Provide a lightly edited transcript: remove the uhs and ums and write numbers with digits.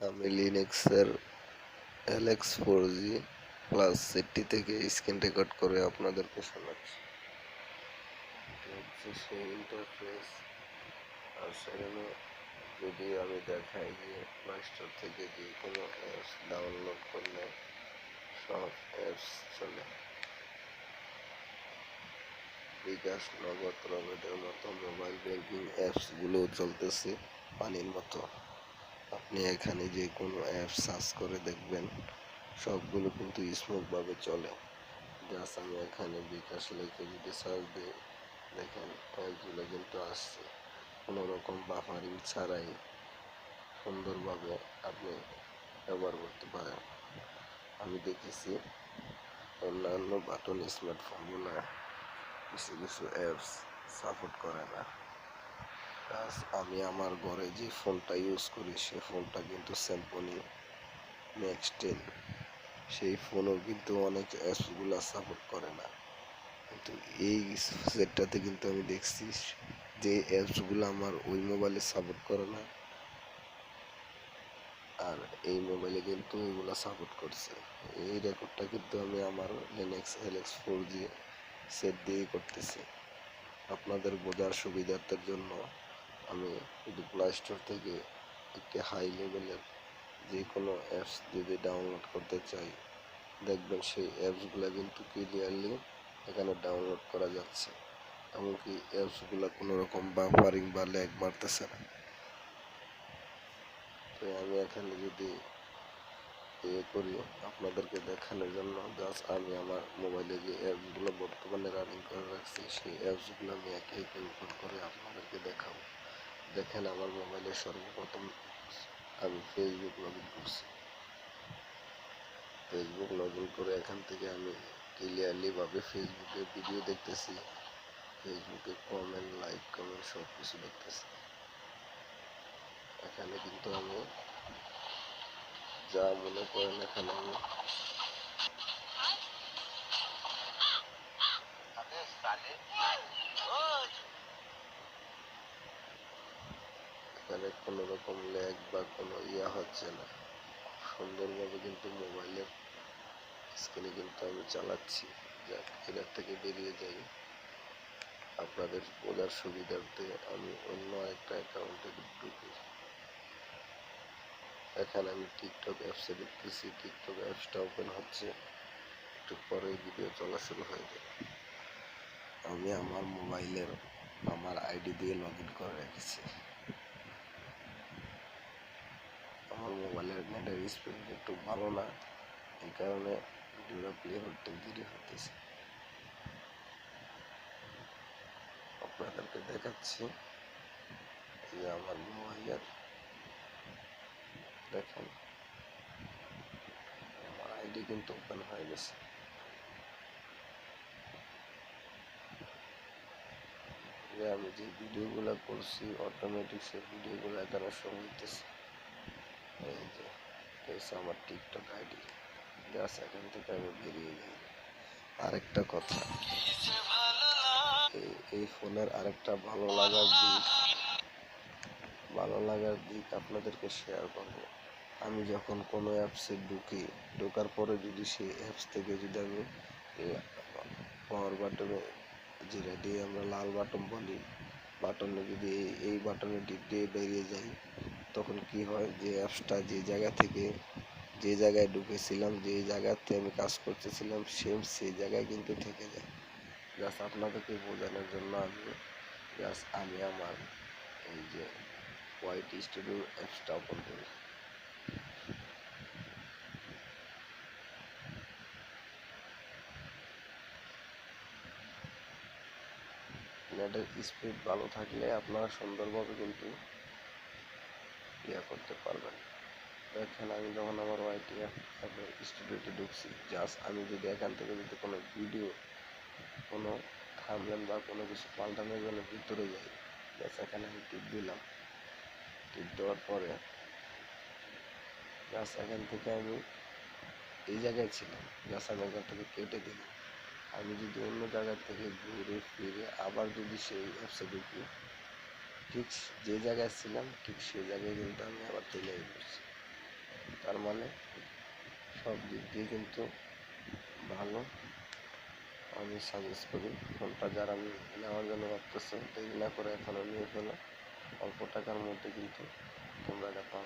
আমি লিনাক্সের LX4G plus সেটটি থেকে স্ক্রিন রেকর্ড করে আপনাদেরকে শোনাচ্ছি। এটা হচ্ছে সেই ইন্টারফেস। আর সেখানে যদি আমি দেখাই যে প্লে স্টোর থেকে যে কোনো অ্যাপস ডাউনলোড করলে সব অ্যাপস চলে। বিকাশ, নগদ, রকেটের মতো মোবাইল ব্যাংকিং অ্যাপসগুলোও চলতেছে পানির মতো। আপনি এখানে যে কোনো অ্যাপ সার্চ করে দেখবেন সবগুলো কিন্তু স্মুথভাবে চলে। জাস্ট আমি এখানে বিকাশ লিখে যদি সার্চ দিই, দেখেন অ্যাপগুলো কিন্তু আসছে কোনো রকম বাফারিং ছাড়াই সুন্দরভাবে আপনি ব্যবহার করতে পারেন। আমি দেখেছি অন্যান্য বাটন স্মার্টফোনগুলো কিছু কিছু অ্যাপস সাপোর্ট করে না। আমি আমার ঘরে যে ফোনটা ইউজ করি সে ফোনটা কিন্তু স্যামসং ম্যাক্স 10, সেই ফোনও কিন্তু অনেক অ্যাপসগুলো সাপোর্ট করে না। কিন্তু এই সেটটাতে কিন্তু আমি দেখছি যে অ্যাপসগুলো আমার ওই মোবাইলে সাপোর্ট করে না, আর এই মোবাইলে কিন্তু এগুলো সাপোর্ট করছে। এই রেকর্ডটা কিন্তু আমি আমার লিনাক্স LX4G সেট দিয়েই করতেছি। আপনাদের বোঝার সুবিধার্থের জন্য আমি যদি প্লে স্টোর থেকে একটি হাই লেভেলের যে কোনো অ্যাপস যদি ডাউনলোড করতে চাই, দেখবেন সেই অ্যাপসগুলো কিন্তু ক্লিয়ারলি এখানে ডাউনলোড করা যাচ্ছে। এমনকি অ্যাপসগুলো কোনো রকম বাফারিং বা ল্যাগ মারতেছে না। তো আমি এখানে যদি করি আপনাদেরকে দেখানোর জন্য, জাস্ট আমি আমার মোবাইলে যে অ্যাপসগুলো বর্তমানে রানিং করে রাখছি সেই অ্যাপসগুলো আমি একে একে ওপেন করে আপনাদেরকে দেখাবো। দেখেন আমার মোবাইলে সর্বপ্রথম আমি ফেসবুক লগ ইন করছি। ফেসবুক লগ ইন করে এখান থেকে আমি ক্লিয়ারলিভাবে ফেসবুকে ভিডিও দেখতেছি, ফেসবুকে কমেন্ট, লাইক, কমেন্ট সব কিছু দেখতেছি। এখানে কিন্তু আমি যা মনে করেন এখানে আমি এখানে কোনো রকম ল্যাগ বা কোনো হচ্ছে না। সুন্দরভাবে কিন্তু মোবাইলের স্ক্রিনে কিন্তু আমি চালাচ্ছি। যাক, এটার থেকে বেরিয়ে যাই। আপনাদের বোঝার সুবিধার্থে আমি অন্য একটা অ্যাকাউন্টে ঢুকি। এখানে আমি টিকটক অ্যাপসে দেখতেছি, টিকটক অ্যাপসটা ওপেন হচ্ছে, একটু পরে ভিডিও চলা শুরু হয়ে যাবে। আমি আমার মোবাইলের আমার আইডি দিয়ে লগ ইন করে রেখেছি। আমার মোবাইলের নেটের স্পিড একটু ভালো না, এই কারণে ভিডিওটা প্লে করতে দেরি হতেছে। আপনাদেরকে দেখাচ্ছি যে আমার মোবাইলের দেখেন আমার আইডি কিন্তু ওপেন হয়ে গেছে। যে আমি যে ভিডিওগুলো করছি অটোমেটিক সেই ভিডিওগুলো এখানে শো হইতেছে। এই যে আমার টিকটক আইডি, জাস্ট এখান থেকে আমি বেরিয়ে যাই। আরেকটা কথা, এই ফোনের আরেকটা ভালো লাগার দিক আপনাদেরকে শেয়ার করব। আমি যখন কোনো অ্যাপসে ঢোকার পরে যদি সেই অ্যাপস থেকে যদি আমি পাওয়ার বাটনে, যেটা দিয়ে আমরা লাল বাটন বলি, বাটনে যদি এই বাটনে টিপ দিয়ে বেরিয়ে যাই, তখন কি হয় যে অ্যাপসটা যে জায়গায় ঢুকেছিলাম, যে জায়গাতে আমি কাজ করতেছিলাম সেম সেই জায়গায় কিন্তু থেকে যায়। জাস্ট আপনাদেরকে বোঝানোর জন্য আমি আমার এই যে ওয়াইটি স্টুডিও অ্যাপসটা ওপেন করি। নেটের স্পিড ভালো থাকলে আপনারা সুন্দরভাবে কিন্তু করতে পারবেন। দেখেন আমি যখন আমার ওয়াইটি স্টুডিওতে ঢুকছি, জাস্ট আমি যদি এখান থেকে যদি কোনো ভিডিও, কোনো থাম্বনেল বা কোনো কিছু পাল্টানোর জন্য ভিতরে যাই, জাস্ট এখানে আমি টিপ দিলাম। টিপ দেওয়ার পরে জাস্ট এখান থেকে আমি এই জায়গায় ছিলাম, জাস্ট আমি এখান থেকে কেটে দিলাম। আমি যদি অন্য জায়গা থেকে ঘুরে ফিরে আবার যদি সেই অ্যাপসে ঢুকি, ঠিক যে জায়গায় ছিলাম ঠিক সেই জায়গায় কিন্তু আমি আবার চলে এসেছি। মানে সব দিক দিয়ে কিন্তু ভালো। আমি সাজেস্ট করি ফোনটা যারা নেওয়ার জন্য ভাবতেছে দেরি না করে এখনো নিয়ে ফেলো। অল্প টাকার মধ্যে কিন্তু তোমরা এটা পাও।